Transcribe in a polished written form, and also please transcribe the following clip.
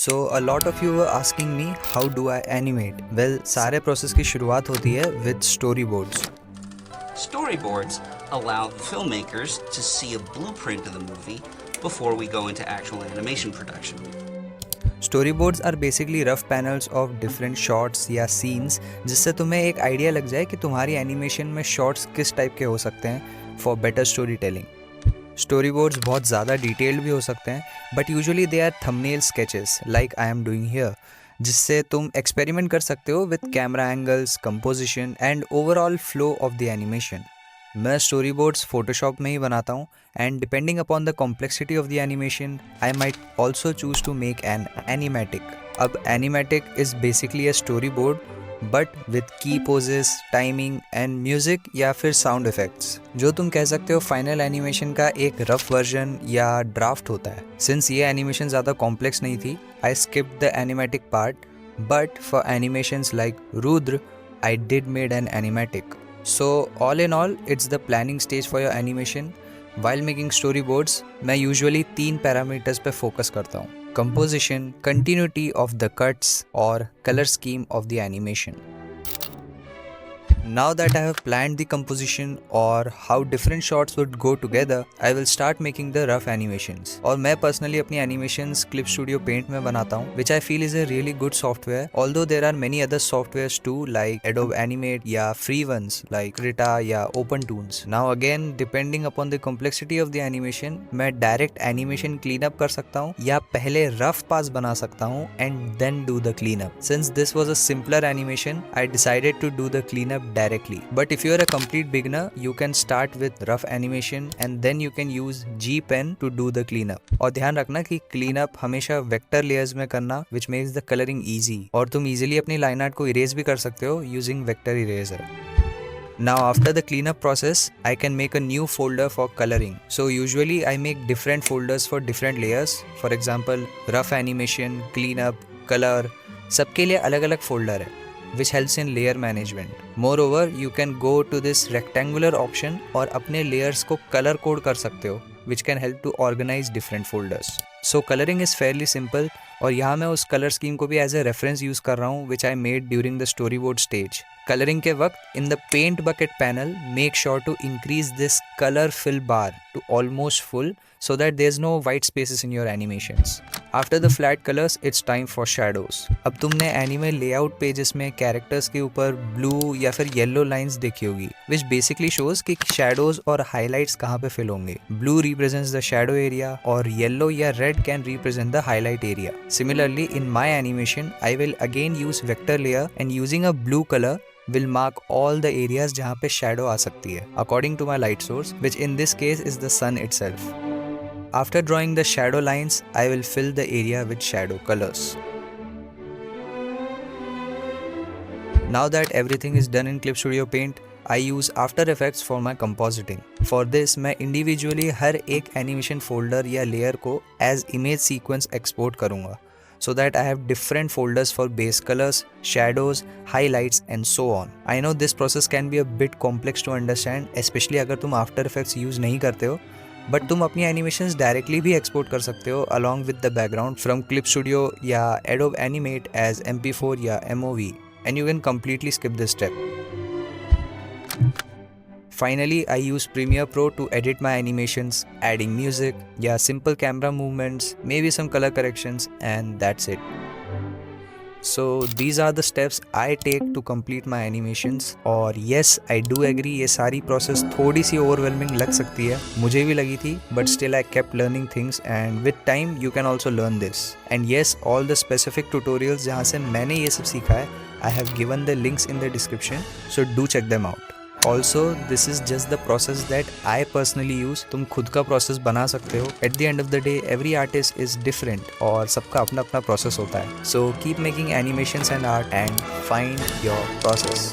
So a lot of you were asking me how do I animate? Well, सारे process की शुरुआत होती है with storyboards. Storyboards allow the filmmakers to see a blueprint of the movie before we go into actual animation production. Storyboards are basically rough panels of different shots या scenes जिससे तुम्हें एक idea लग जाए कि तुम्हारी animation में shots किस type के हो सकते हैं for better storytelling. Storyboards बहुत ज़्यादा detailed भी हो सकते हैं but usually they are thumbnail sketches like I am doing here जिससे तुम experiment कर सकते हो with camera angles, composition and overall flow of the animation. मैं storyboards Photoshop में ही बनाता हूँ and depending upon the complexity of the animation, I might also choose to make an animatic. अब animatic is basically a storyboard but with की poses, timing and music या फिर sound effects जो तुम कह सकते हो फाइनल एनिमेशन का एक रफ वर्जन या ड्राफ्ट होता है. सिंस ये एनिमेशन ज़्यादा कॉम्प्लेक्स नहीं थी, I skipped the animatic part, but for animations like Rudra I did made an animatic. So all in all it's the planning stage for your animation. While making story boards मैं usually 3 parameters पे focus करता हूँ: composition, continuity of the cuts or color scheme of the animation. Now that I have planned the composition or how different shots would go together, I will start making the rough animations. और मैं personally अपनी animations Clip Studio Paint में बनाता हूँ, which I feel is a really good software. Although there are many other softwares too, like Adobe Animate या free ones like Krita या OpenToons. Now again, depending upon the complexity of the animation, मैं direct animation cleanup कर सकता हूँ या पहले rough pass बना सकता हूँ and then do the cleanup. Since this was a simpler animation, I decided to do the cleanup directly. But if you are a complete beginner, you can start with rough animation and then you can use G pen to do the cleanup. और ध्यान रखना कि cleanup हमेशा vector layers में करना, which makes the coloring easy. और तुम easily अपनी line art को erase भी कर सकते हो using vector eraser. Now after the cleanup process, I can make a new folder for coloring. So usually I make different folders for different layers. For example, rough animation, cleanup, color, सबके लिए अलग-अलग folder है, which helps in layer management. Moreover, you can go to this rectangular option और अपने layers को color code कर सकते हो, which can help to organize different folders. So coloring is fairly simple और यहाँ मैं उस color scheme को भी as a reference use कर रहा हूँ, which I made during the storyboard stage. Coloring के वक्त in the paint bucket panel, make sure to increase this color fill bar to almost full so that there's no white spaces in your animations. After the flat colors, it's time for shadows. अब तुमने anime layout pages में characters के ऊपर blue या फिर yellow lines देखी होगी, which basically shows कि shadows और highlights कहाँ पे fill होंगे. Blue represents the shadow area और yellow या red can represent the highlight area. Similarly, in my animation, I will again use vector layer and using a blue color will mark all the areas जहाँ पे shadow आ सकती है, according to my light source, which in this case is the sun itself. After drawing the shadow lines, I will fill the area with shadow colors. Now that everything is done in Clip Studio Paint, I use After Effects for my compositing. For this, मैं individually हर एक animation folder या layer को as image sequence export करूँगा, so that I have different folders for base colors, shadows, highlights and so on. I know this process can be a bit complex to understand, especially अगर तुम After Effects use नहीं करते हो, but तुम अपनी animations directly भी export कर सकते हो along with the background from clip studio या एडोब एनिमेट एज MP4 या MOV and you can completely skip this step. Finally, I use Premiere Pro to edit my animations, adding music, simple camera movements, maybe some color corrections, and that's it. So these are the steps I take to complete my animations. और yes, I do agree ये सारी process थोड़ी सी overwhelming लग सकती है, मुझे भी लगी थी, but still I kept learning things and with time you can also learn this. And yes, all the specific tutorials जहाँ से मैंने ये सब सीखा है, I have given the links in the description, so do check them out. Also, this is just the process that I personally use. तुम खुद का process बना सकते हो. At the end of the day, every artist is different और सबका अपना अपना process होता है. So keep making animations and art and find your process.